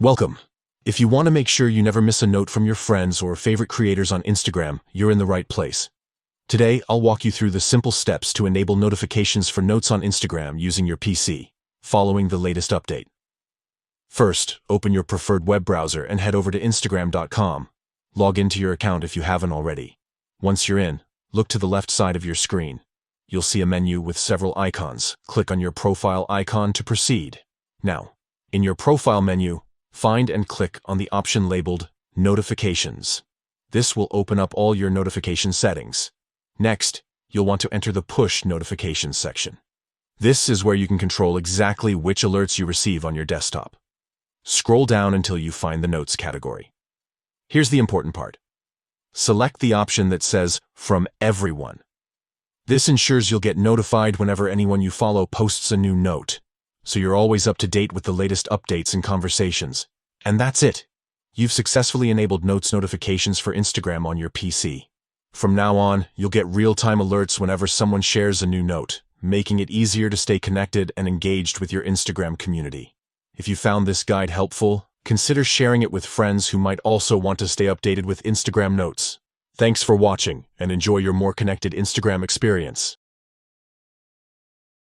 Welcome. If you want to make sure you never miss a note from your friends or favorite creators on Instagram, you're in the right place. Today, I'll walk you through the simple steps to enable notifications for notes on Instagram using your PC, following the latest update. First, open your preferred web browser and head over to Instagram.com. Log into your account if you haven't already. Once you're in, look to the left side of your screen. You'll see a menu with several icons. Click on your profile icon to proceed. Now, in your profile menu, find and click on the option labeled Notifications. This will open up all your notification settings. Next, you'll want to enter the Push Notifications section. This is where you can control exactly which alerts you receive on your desktop. Scroll down until you find the Notes category. Here's the important part. Select the option that says From Everyone. This ensures you'll get notified whenever anyone you follow posts a new note, so you're always up to date with the latest updates and conversations. And that's it. You've successfully enabled Notes notifications for Instagram on your PC. From now on, you'll get real-time alerts whenever someone shares a new note, making it easier to stay connected and engaged with your Instagram community. If you found this guide helpful, consider sharing it with friends who might also want to stay updated with Instagram Notes. Thanks for watching, and enjoy your more connected Instagram experience.